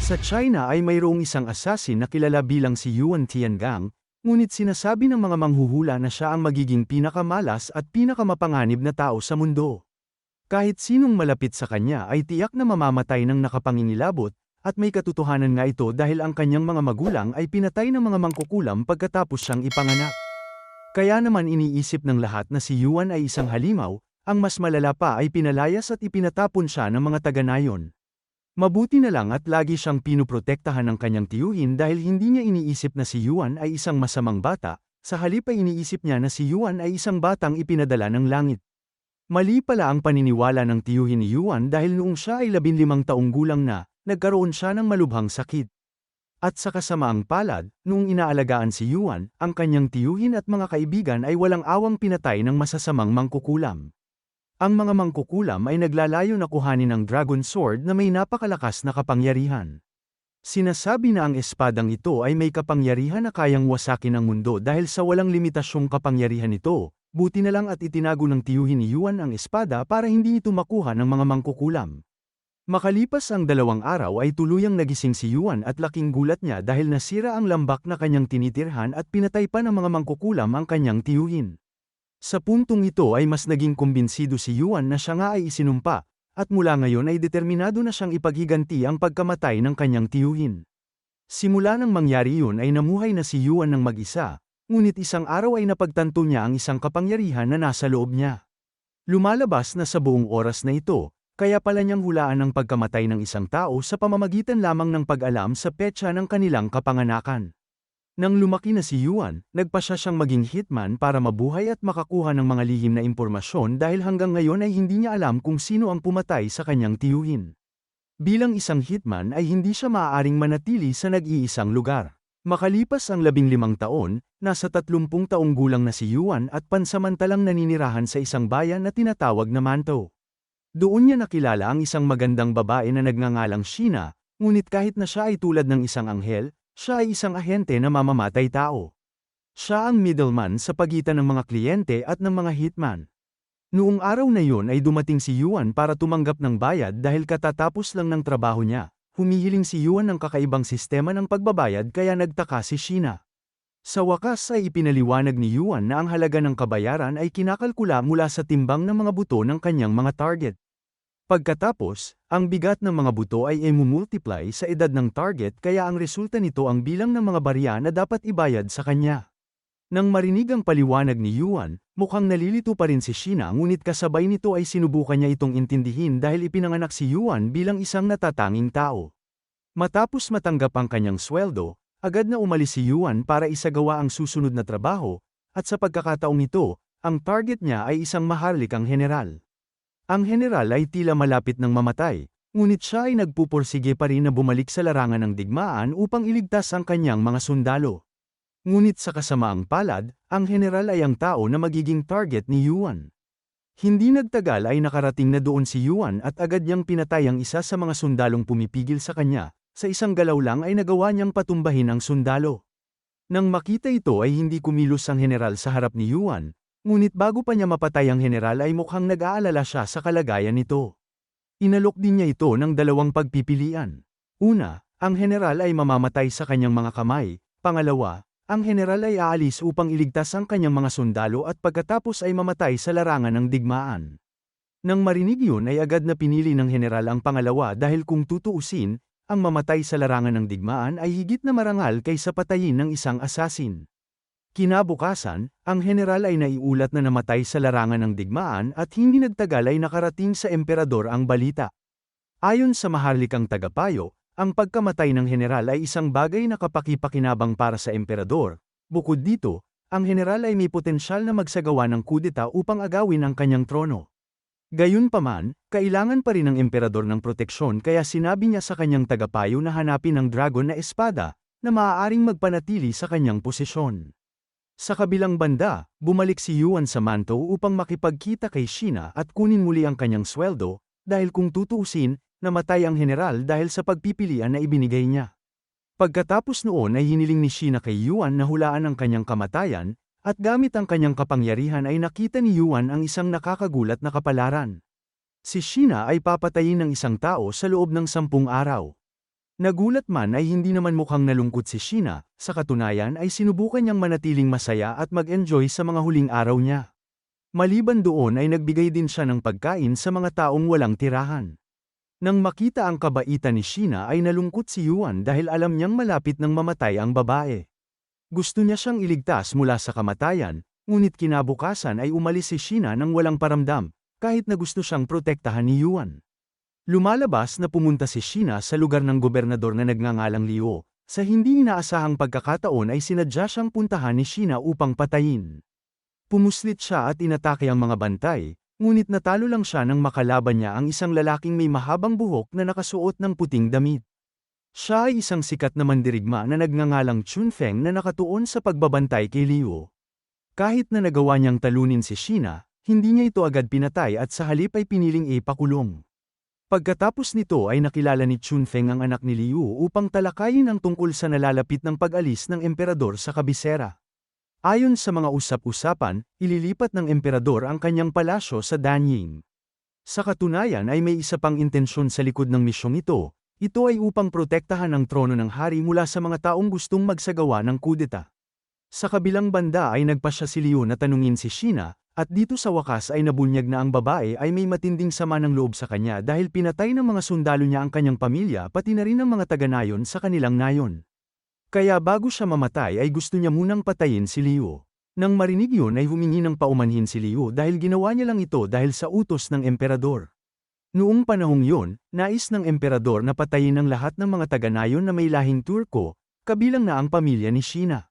Sa China ay mayroong isang assassin na kilala bilang si Yuan Tiangang, ngunit sinasabi ng mga manghuhula na siya ang magiging pinakamalas at pinakamapanganib na tao sa mundo. Kahit sinong malapit sa kanya ay tiyak na mamamatay ng nakapangingilabot, at may katotohanan nga ito dahil ang kanyang mga magulang ay pinatay ng mga mangkukulam pagkatapos siyang ipanganak. Kaya naman iniisip ng lahat na si Yuan ay isang halimaw, ang mas malala pa ay pinalayas at ipinatapon siya ng mga taga-nayon. Mabuti na lang at lagi siyang pinuprotektahan ng kanyang tiyuhin dahil hindi niya iniisip na si Yuan ay isang masamang bata, sa halip ay iniisip niya na si Yuan ay isang batang ipinadala ng langit. Mali pala ang paniniwala ng tiyuhin ni Yuan dahil noong siya ay 15 taong gulang na, nagkaroon siya ng malubhang sakit. At sa kasamaang palad, noong inaalagaan si Yuan, ang kanyang tiyuhin at mga kaibigan ay walang awang pinatay ng masasamang mangkukulam. Ang mga mangkukulam ay naglalayo na kuhanin ang Dragon Sword na may napakalakas na kapangyarihan. Sinasabi na ang espadang ito ay may kapangyarihan na kayang wasakin ang mundo dahil sa walang limitasyong kapangyarihan ito, buti na lang at itinago ng tiyuhin ni Yuan ang espada para hindi ito makuha ng mga mangkukulam. Makalipas ang 2 araw ay tuluyang nagising si Yuan at laking gulat niya dahil nasira ang lambak na kanyang tinitirhan at pinatay pa ng mga mangkukulam ang kanyang tiyuhin. Sa puntong ito ay mas naging kumbinsido si Yuan na siya nga ay isinumpa, at mula ngayon ay determinado na siyang ipaghiganti ang pagkamatay ng kanyang tiyuhin. Simula nang mangyari yun ay namuhay na si Yuan ng mag-isa, ngunit isang araw ay napagtanto niya ang isang kapangyarihan na nasa loob niya. Lumalabas na sa buong oras na ito, kaya pala niyang hulaan ang pagkamatay ng isang tao sa pamamagitan lamang ng pag-alam sa petsa ng kanilang kapanganakan. Nang lumaki na si Yuan, nagpasya siyang maging hitman para mabuhay at makakuha ng mga lihim na impormasyon dahil hanggang ngayon ay hindi niya alam kung sino ang pumatay sa kanyang tiyuhin. Bilang isang hitman ay hindi siya maaaring manatili sa nag-iisang lugar. Makalipas ang 15 taon, nasa 30 taong gulang na si Yuan at pansamantalang naninirahan sa isang bayan na tinatawag na Mantou. Doon niya nakilala ang isang magandang babae na nagngangalang Sheena, ngunit kahit na siya ay tulad ng isang anghel, siya ay isang ahente na mamamatay tao. Siya ang middleman sa pagitan ng mga kliyente at ng mga hitman. Noong araw na yun ay dumating si Yuan para tumanggap ng bayad dahil katatapos lang ng trabaho niya. Humihiling si Yuan ng kakaibang sistema ng pagbabayad kaya nagtaka si Sheena. Sa wakas ay ipinaliwanag ni Yuan na ang halaga ng kabayaran ay kinakalkula mula sa timbang ng mga buto ng kanyang mga target. Pagkatapos, ang bigat ng mga buto ay imumultiply sa edad ng target kaya ang resulta nito ang bilang ng mga barya na dapat ibayad sa kanya. Nang marinig ang paliwanag ni Yuan, mukhang nalilito pa rin si Sheena ngunit kasabay nito ay sinubukan niya itong intindihin dahil ipinanganak si Yuan bilang isang natatanging tao. Matapos matanggap ang kanyang sweldo, agad na umalis si Yuan para isagawa ang susunod na trabaho, at sa pagkakataong ito, ang target niya ay isang maharlikang general. Ang general ay tila malapit ng mamatay, ngunit siya ay nagpupursige pa rin na bumalik sa larangan ng digmaan upang iligtas ang kanyang mga sundalo. Ngunit sa kasamaang palad, ang general ay ang tao na magiging target ni Yuan. Hindi nagtagal ay nakarating na doon si Yuan at agad niyang pinatay ang isa sa mga sundalong pumipigil sa kanya, sa isang galaw lang ay nagawa niyang patumbahin ang sundalo. Nang makita ito ay hindi kumilos ang general sa harap ni Yuan, ngunit bago pa niya mapatay ang general ay mukhang nag-aalala siya sa kalagayan nito. Inalok din niya ito ng 2 pagpipilian. Una, ang general ay mamamatay sa kanyang mga kamay. Pangalawa, ang general ay aalis upang iligtas ang kanyang mga sundalo at pagkatapos ay mamatay sa larangan ng digmaan. Nang marinig yun ay agad na pinili ng general ang pangalawa dahil kung tutuusin, ang mamatay sa larangan ng digmaan ay higit na marangal kaysa patayin ng isang assassin. Kinabukasan, ang general ay naiulat na namatay sa larangan ng digmaan at hindi nagtagal ay nakarating sa emperador ang balita. Ayon sa maharlikang tagapayo, ang pagkamatay ng general ay isang bagay na kapakipakinabang para sa emperador. Bukod dito, ang general ay may potensyal na magsagawa ng kudeta upang agawin ang kanyang trono. Gayunpaman, kailangan pa rin ng emperador ng proteksyon kaya sinabi niya sa kanyang tagapayo na hanapin ang dragon na espada, na maaaring magpanatili sa kanyang posisyon. Sa kabilang banda, bumalik si Yuan sa Mantou upang makipagkita kay Sheena at kunin muli ang kanyang sweldo, dahil kung tutuusin, namatay ang general dahil sa pagpipilian na ibinigay niya. Pagkatapos noon ay hiniling ni Sheena kay Yuan na hulaan ang kanyang kamatayan, at gamit ang kanyang kapangyarihan ay nakita ni Yuan ang isang nakakagulat na kapalaran. Si Sheena ay papatayin ng isang tao sa loob ng 10 araw. Nagulat man ay hindi naman mukhang nalungkot si Sheena, sa katunayan ay sinubukan niyang manatiling masaya at mag-enjoy sa mga huling araw niya. Maliban doon ay nagbigay din siya ng pagkain sa mga taong walang tirahan. Nang makita ang kabaitan ni Sheena ay nalungkot si Yuan dahil alam niyang malapit nang mamatay ang babae. Gusto niya siyang iligtas mula sa kamatayan, ngunit kinabukasan ay umalis si Sheena nang walang paramdam, kahit na gusto siyang protektahan ni Yuan. Lumalabas na pumunta si Sheena sa lugar ng gobernador na nagngangalang Liu. Sa hindi inaasahang pagkakataon ay sinadya siyang puntahan ni Sheena upang patayin. Pumuslit siya at inatake ang mga bantay, ngunit natalo lang siya nang makalaban niya ang isang lalaking may mahabang buhok na nakasuot ng puting damit. Siya ay isang sikat na mandirigma na nagngangalang Chun Feng na nakatuon sa pagbabantay kay Liu. Kahit na nagawa niyang talunin si Sheena, hindi niya ito agad pinatay at sa halip ay piniling ipakulong. Pagkatapos nito ay nakilala ni Chun Feng ang anak ni Liu upang talakayin ang tungkol sa nalalapit ng pag-alis ng emperador sa kabisera. Ayon sa mga usap-usapan, ililipat ng emperador ang kanyang palasyo sa Danying. Sa katunayan ay may isa pang intensyon sa likod ng misyong ito ay upang protektahan ang trono ng hari mula sa mga taong gustong magsagawa ng kudeta. Sa kabilang banda ay nagpasya si Liu na tanungin si Sheena, at dito sa wakas ay nabunyag na ang babae ay may matinding sama ng loob sa kanya dahil pinatay ng mga sundalo niya ang kanyang pamilya pati na rin ang mga taga-nayon sa kanilang nayon. Kaya bago siya mamatay ay gusto niya munang patayin si Liu. Nang marinig yun ay humingi ng paumanhin si Liu dahil ginawa niya lang ito dahil sa utos ng emperador. Noong panahong yun, nais ng emperador na patayin ang lahat ng mga taga-nayon na may lahing Turko, kabilang na ang pamilya ni Sheena.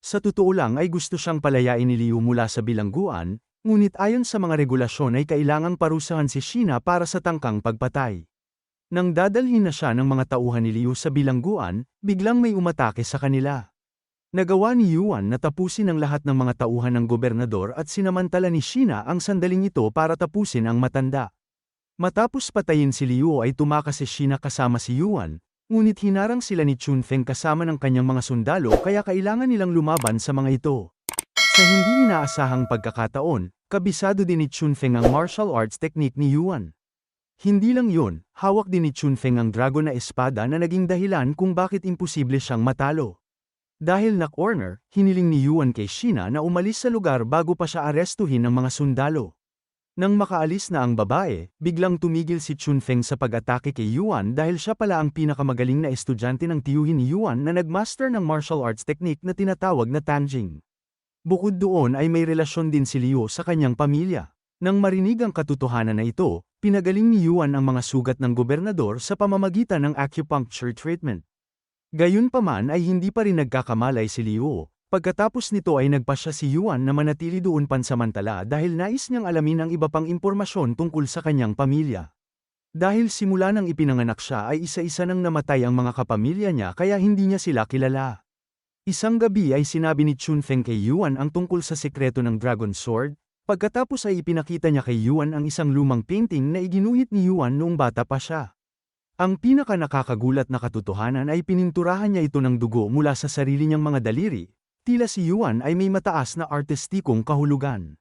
Sa totoo lang ay gusto siyang palayain ni Liu mula sa bilangguan, ngunit ayon sa mga regulasyon ay kailangang parusahan si Sheena para sa tangkang pagpatay. Nang dadalhin na siya ng mga tauhan ni Liu sa bilangguan, biglang may umatake sa kanila. Nagawa ni Yuan na tapusin ang lahat ng mga tauhan ng gobernador at sinamantala ni Sheena ang sandaling ito para tapusin ang matanda. Matapos patayin si Liu ay tumakas si Sheena kasama si Yuan, ngunit hinarang sila ni Chun Feng kasama ng kanyang mga sundalo kaya kailangan nilang lumaban sa mga ito. Sa hindi inaasahang pagkakataon, kabisado din ni Chun Feng ang martial arts technique ni Yuan. Hindi lang yun, hawak din ni Chun Feng ang dragon na espada na naging dahilan kung bakit imposible siyang matalo. Dahil na-corner, hiniling ni Yuan kay Sheena na umalis sa lugar bago pa siya arestuhin ng mga sundalo. Nang makaalis na ang babae, biglang tumigil si Chun Feng sa pag-atake kay Yuan dahil siya pala ang pinakamagaling na estudyante ng tiyuhin ni Yuan na nagmaster ng martial arts technique na tinatawag na Tanjing. Bukod doon ay may relasyon din si Liu sa kanyang pamilya. Nang marinig ang katotohanan na ito, pinagaling ni Yuan ang mga sugat ng gobernador sa pamamagitan ng acupuncture treatment. Gayunpaman ay hindi pa rin nagkakamalay si Liu. Pagkatapos nito ay nagpasya si Yuan na manatili doon pansamantala dahil nais niyang alamin ang iba pang impormasyon tungkol sa kanyang pamilya. Dahil simula nang ipinanganak siya ay isa-isa nang namatay ang mga kapamilya niya kaya hindi niya sila kilala. Isang gabi ay sinabi ni Chun Feng kay Yuan ang tungkol sa sekreto ng Dragon Sword, pagkatapos ay ipinakita niya kay Yuan ang isang lumang painting na iginuhit ni Yuan noong bata pa siya. Ang pinaka nakakagulat na katotohanan ay pininturahan niya ito ng dugo mula sa sarili niyang mga daliri. Tila si Yuan ay may mataas na artistikong kahulugan.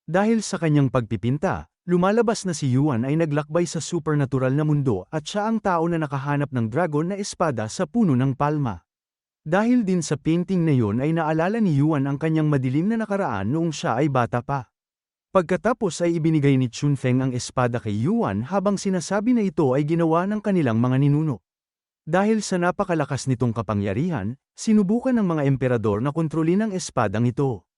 Dahil sa kanyang pagpipinta, lumalabas na si Yuan ay naglakbay sa supernatural na mundo at siya ang tao na nakahanap ng dragon na espada sa puno ng palma. Dahil din sa painting na yun ay naalala ni Yuan ang kanyang madilim na nakaraan noong siya ay bata pa. Pagkatapos ay ibinigay ni Chun Feng ang espada kay Yuan habang sinasabi na ito ay ginawa ng kanilang mga ninuno. Dahil sa napakalakas nitong kapangyarihan, sinubukan ng mga emperador na kontrolin ang espadang ito.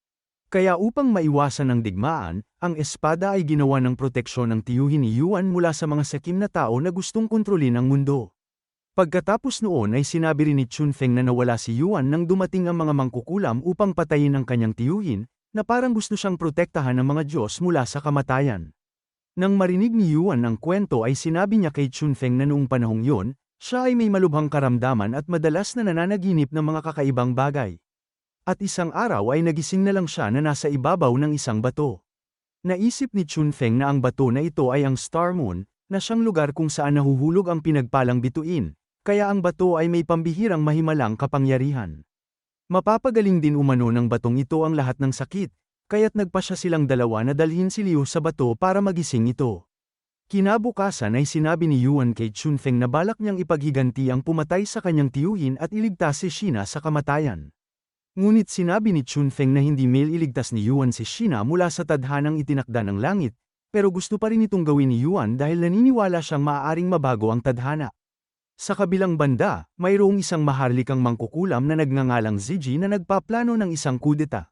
Kaya upang maiwasan ang digmaan, ang espada ay ginawa ng proteksyon ng tiyuhin ni Yuan mula sa mga sakim na tao na gustong kontrolin ang mundo. Pagkatapos noon ay sinabi rin ni Chun Feng na nawala si Yuan nang dumating ang mga mangkukulam upang patayin ang kanyang tiyuhin, na parang gusto siyang protektahan ng mga Diyos mula sa kamatayan. Nang marinig ni Yuan ang kwento ay sinabi niya kay Chun Feng na noong panahong yun, siya ay may malubhang karamdaman at madalas na nananaginip ng mga kakaibang bagay. At isang araw ay nagising na lang siya na nasa ibabaw ng isang bato. Naisip ni Chun Feng na ang bato na ito ay ang Star Moon, na siyang lugar kung saan nahuhulog ang pinagpalang bituin, kaya ang bato ay may pambihirang mahimalang kapangyarihan. Mapapagaling din umano ng batong ito ang lahat ng sakit, kaya't nagpasya silang dalawa na dalhin si Liu sa bato para magising ito. Kinabukasan ay sinabi ni Yuan kay Chunfeng na balak niyang ipaghiganti ang pumatay sa kanyang tiyuhin at iligtas si Sheena sa kamatayan. Ngunit sinabi ni Chunfeng na hindi iligtas ni Yuan si Sheena mula sa tadhanang itinakda ng langit, pero gusto pa rin itong gawin ni Yuan dahil naniniwala siyang maaaring mabago ang tadhana. Sa kabilang banda, mayroong isang maharlikang mangkukulam na nagngangalang Ziji na nagpaplano ng isang kudeta.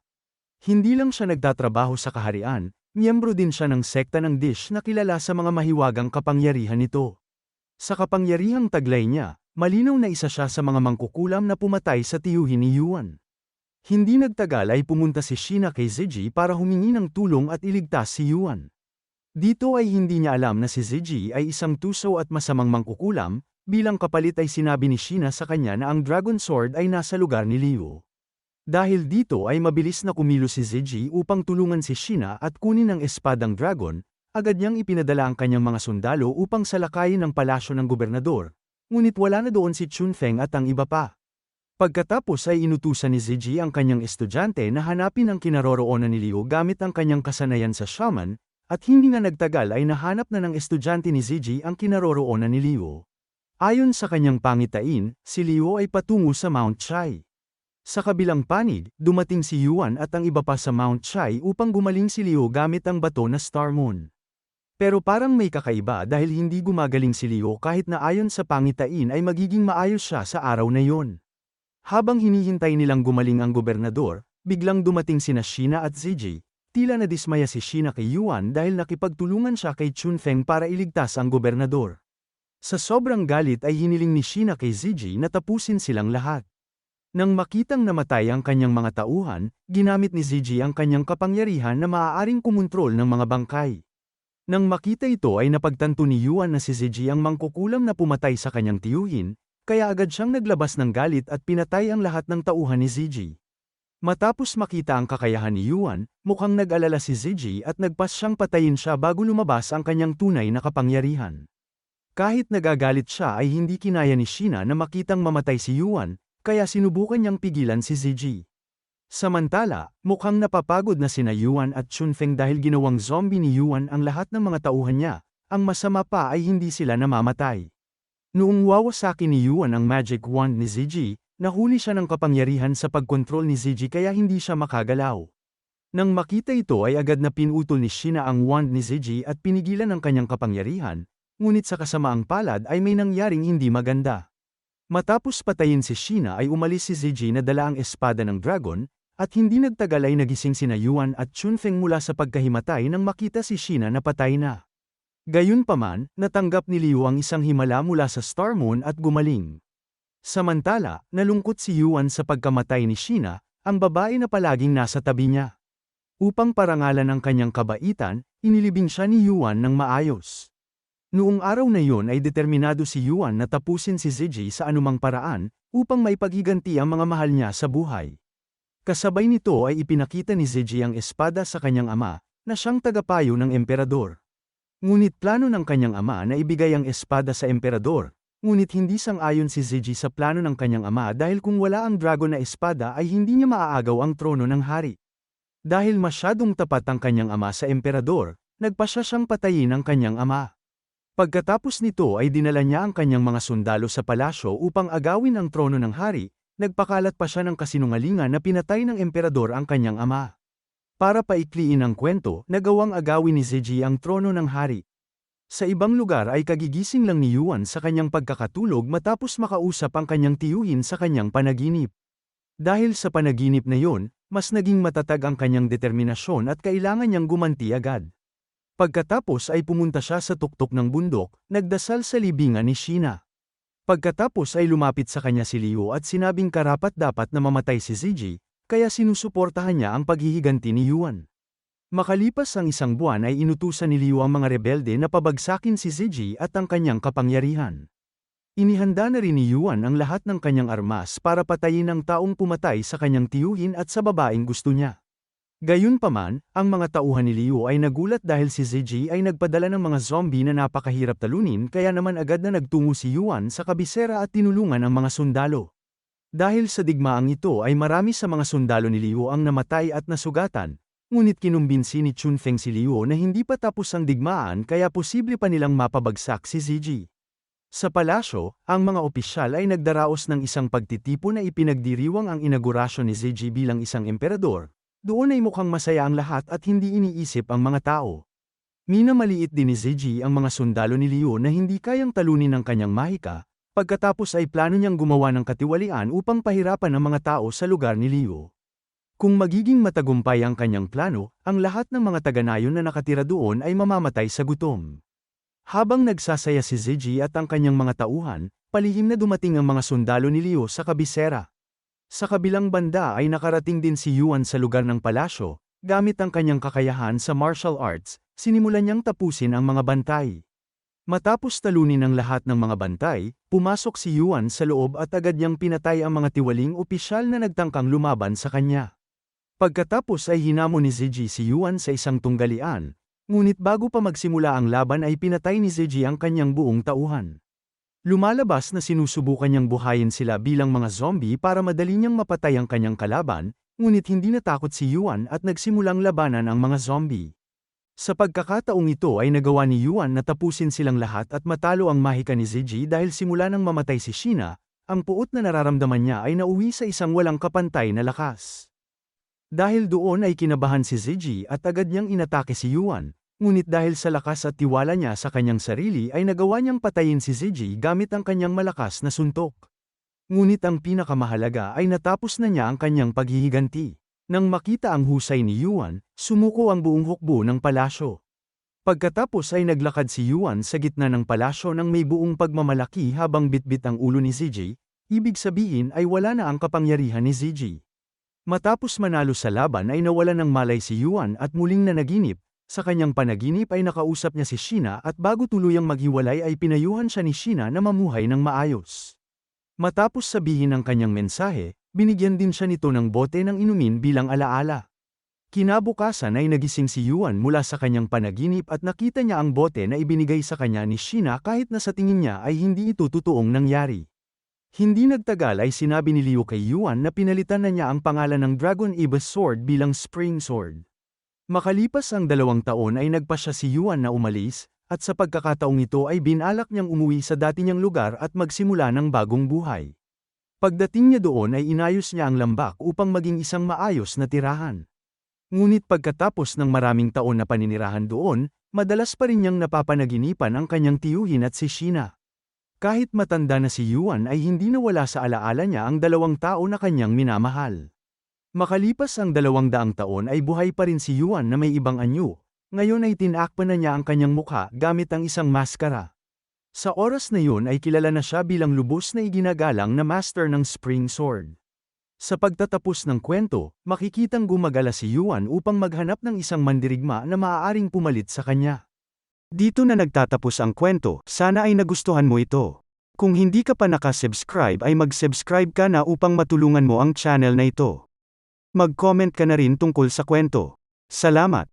Hindi lang siya nagtatrabaho sa kaharian, miyembro din siya ng sekta ng Dish na kilala sa mga mahiwagang kapangyarihan nito. Sa kapangyarihang taglay niya, malinaw na isa siya sa mga mangkukulam na pumatay sa tiyuhin ni Yuan. Hindi nagtagal ay pumunta si Sheena kay Ziji para humingi ng tulong at iligtas si Yuan. Dito ay hindi niya alam na si Ziji ay isang tuso at masamang mangkukulam, bilang kapalit ay sinabi ni Sheena sa kanya na ang Dragon Sword ay nasa lugar ni Liu. Dahil dito ay mabilis na kumilos si Ziji upang tulungan si Sheena at kunin ang espadang dragon, agad niyang ipinadala ang kanyang mga sundalo upang salakayin ang palasyo ng gobernador, ngunit wala na doon si Chunfeng at ang iba pa. Pagkatapos ay inutusan ni Ziji ang kanyang estudyante na hanapin ang kinaroroonan ni Liu gamit ang kanyang kasanayan sa shaman, at hindi na nagtagal ay nahanap na ng estudyante ni Ziji ang kinaroroonan ni Liu. Ayon sa kanyang pangitain, si Liu ay patungo sa Mount Chai. Sa kabilang panig, dumating si Yuan at ang iba pa sa Mount Chai upang gumaling si Liu gamit ang bato na Star Moon. Pero parang may kakaiba dahil hindi gumagaling si Liu kahit na ayon sa pangitain ay magiging maayos siya sa araw na yon. Habang hinihintay nilang gumaling ang gobernador, biglang dumating sina Sheena at Ziji. Tila nadismaya si Sheena kay Yuan dahil nakipagtulungan siya kay Chunfeng para iligtas ang gobernador. Sa sobrang galit ay hiniling ni Sheena kay Ziji na tapusin silang lahat. Nang makitang namatay ang kanyang mga tauhan, ginamit ni Ziji ang kanyang kapangyarihan na maaaring kumontrol ng mga bangkay. Nang makita ito ay napagtanto ni Yuan na si Ziji ang mangkukulam na pumatay sa kanyang tiyuhin, kaya agad siyang naglabas ng galit at pinatay ang lahat ng tauhan ni Ziji. Matapos makita ang kakayahan ni Yuan, mukhang nag-alala si Ziji at nagpas siyang patayin siya bago lumabas ang kanyang tunay na kapangyarihan. Kahit nagagalit siya ay hindi kinaya ni Sheena na makitang mamatay si Yuan, kaya sinubukan niyang pigilan si Ziji. Samantala, mukhang napapagod na sina Yuan at Chunfeng dahil ginawang zombie ni Yuan ang lahat ng mga tauhan niya, ang masama pa ay hindi sila namamatay. Noong wawasakin ni Yuan ang magic wand ni Ziji, nahuli siya ng kapangyarihan sa pagkontrol ni Ziji kaya hindi siya makagalaw. Nang makita ito ay agad na pinutol ni Sheena ang wand ni Ziji at pinigilan ang kanyang kapangyarihan, ngunit sa kasamaang palad ay may nangyaring hindi maganda. Matapos patayin si Sheena ay umalis si Ziji na dala ang espada ng dragon, at hindi nagtagal ay nagising sina Yuan at Chunfeng mula sa pagkahimatay nang makita si Sheena na patay na. Gayunpaman, natanggap ni Liu ang isang himala mula sa Star Moon at gumaling. Samantala, nalungkot si Yuan sa pagkamatay ni Sheena, ang babae na palaging nasa tabi niya. Upang parangalan ang kanyang kabaitan, inilibing siya ni Yuan ng maayos. Noong araw na yon ay determinado si Yuan na tapusin si Ziji sa anumang paraan, upang maipaghiganti ang mga mahal niya sa buhay. Kasabay nito ay ipinakita ni Ziji ang espada sa kanyang ama, na siyang tagapayo ng emperador. Ngunit plano ng kanyang ama na ibigay ang espada sa emperador, ngunit hindi sang-ayon si Ziji sa plano ng kanyang ama dahil kung wala ang dragon na espada ay hindi niya maaagaw ang trono ng hari. Dahil masyadong tapat ang kanyang ama sa emperador, nagpasya siyang patayin ang kanyang ama. Pagkatapos nito ay dinala niya ang kanyang mga sundalo sa palasyo upang agawin ang trono ng hari, nagpakalat pa siya ng kasinungalingan na pinatay ng emperador ang kanyang ama. Para paikliin ang kwento, nagawang agawin ni Ziji ang trono ng hari. Sa ibang lugar ay kagigising lang ni Yuan sa kanyang pagkakatulog matapos makausap ang kanyang tiyuhin sa kanyang panaginip. Dahil sa panaginip na yon, mas naging matatag ang kanyang determinasyon at kailangan niyang gumanti agad. Pagkatapos ay pumunta siya sa tuktok ng bundok, nagdasal sa libingan ni Sheena. Pagkatapos ay lumapit sa kanya si Liu at sinabing karapat-dapat na mamatay si Ziji, kaya sinusuportahan niya ang paghihiganti ni Yuan. Makalipas ang isang buwan ay inutusan ni Liu ang mga rebelde na pabagsakin si Ziji at ang kanyang kapangyarihan. Inihanda na rin ni Yuan ang lahat ng kanyang armas para patayin ang taong pumatay sa kanyang tiyuhin at sa babaeng gusto niya. Gayunpaman, ang mga tauhan ni Liu ay nagulat dahil si Ziji ay nagpadala ng mga zombie na napakahirap talunin kaya naman agad na nagtungo si Yuan sa kabisera at tinulungan ang mga sundalo. Dahil sa digmaang ito ay marami sa mga sundalo ni Liu ang namatay at nasugatan, ngunit kinumbinsi ni Chunfeng si Liu na hindi pa tapos ang digmaan kaya posible pa nilang mapabagsak si Ziyi. Sa palasyo, ang mga opisyal ay nagdaraos ng isang pagtitipo na ipinagdiriwang ang inaugurasyon ni Ziyi bilang isang emperador. Doon ay mukhang masaya ang lahat at hindi iniisip ang mga tao. Minamaliit din ni Ziyi ang mga sundalo ni Liu na hindi kayang talunin ng kanyang mahika, pagkatapos ay plano niyang gumawa ng katiwalian upang pahirapan ang mga tao sa lugar ni Liu. Kung magiging matagumpay ang kanyang plano, ang lahat ng mga taga-nayon na nakatira doon ay mamamatay sa gutom. Habang nagsasaya si Ziyi at ang kanyang mga tauhan, palihim na dumating ang mga sundalo ni Liu sa kabisera. Sa kabilang banda ay nakarating din si Yuan sa lugar ng palasyo, gamit ang kanyang kakayahan sa martial arts, sinimulan niyang tapusin ang mga bantay. Matapos talunin ang lahat ng mga bantay, pumasok si Yuan sa loob at agad niyang pinatay ang mga tiwaling opisyal na nagtangkang lumaban sa kanya. Pagkatapos ay hinamon ni Ziyi si Yuan sa isang tunggalian, ngunit bago pa magsimula ang laban ay pinatay ni Ziyi ang kanyang buong tauhan. Lumalabas na sinusubukan niyang buhayin sila bilang mga zombie para madali niyang mapatay ang kanyang kalaban, ngunit hindi natakot si Yuan at nagsimulang labanan ang mga zombie. Sa pagkakataong ito ay nagawa ni Yuan na tapusin silang lahat at matalo ang mahika ni Ziyi dahil simula nang mamatay si Shina, ang puot na nararamdaman niya ay nauwi sa isang walang kapantay na lakas. Dahil doon ay kinabahan si Ziyi at agad niyang inatake si Yuan, ngunit dahil sa lakas at tiwala niya sa kanyang sarili ay nagawa niyang patayin si Ziyi gamit ang kanyang malakas na suntok. Ngunit ang pinakamahalaga ay natapos na niya ang kanyang paghihiganti. Nang makita ang husay ni Yuan, sumuko ang buong hukbo ng palasyo. Pagkatapos ay naglakad si Yuan sa gitna ng palasyo nang may buong pagmamalaki habang bitbit ang ulo ni Ziyi, ibig sabihin ay wala na ang kapangyarihan ni Ziyi. Matapos manalo sa laban ay nawalan ng malay si Yuan at muling nanaginip. Sa kanyang panaginip ay nakausap niya si Shina at bago tuluyang maghiwalay ay pinayuhan siya ni Shina na mamuhay ng maayos. Matapos sabihin ang kanyang mensahe, binigyan din siya nito ng bote ng inumin bilang alaala. Kinabukasan ay nagising si Yuan mula sa kanyang panaginip at nakita niya ang bote na ibinigay sa kanya ni Shina kahit na sa tingin niya ay hindi ito totoong nangyari. Hindi nagtagal ay sinabi ni Liu kay Yuan na pinalitan na niya ang pangalan ng Dragon Ibis Sword bilang Spring Sword. Makalipas ang 2 taon ay nagpasya si Yuan na umalis, at sa pagkakataong ito ay binalak niyang umuwi sa dati niyang lugar at magsimula ng bagong buhay. Pagdating niya doon ay inayos niya ang lambak upang maging isang maayos na tirahan. Ngunit pagkatapos ng maraming taon na paninirahan doon, madalas pa rin niyang napapanaginipan ang kanyang tiyuhin at si Shina. Kahit matanda na si Yuan ay hindi nawala sa alaala niya ang 2 tao na kanyang minamahal. Makalipas ang 200 taon ay buhay pa rin si Yuan na may ibang anyo, ngayon ay tinakpan na niya ang kanyang mukha gamit ang isang maskara. Sa oras na yun ay kilala na siya bilang lubos na iginagalang na master ng Spring Sword. Sa pagtatapos ng kwento, makikitang gumagala si Yuan upang maghanap ng isang mandirigma na maaaring pumalit sa kanya. Dito na nagtatapos ang kwento, sana ay nagustuhan mo ito. Kung hindi ka pa nakasubscribe ay mag-subscribe ka na upang matulungan mo ang channel na ito. Mag-comment ka na rin tungkol sa kwento. Salamat!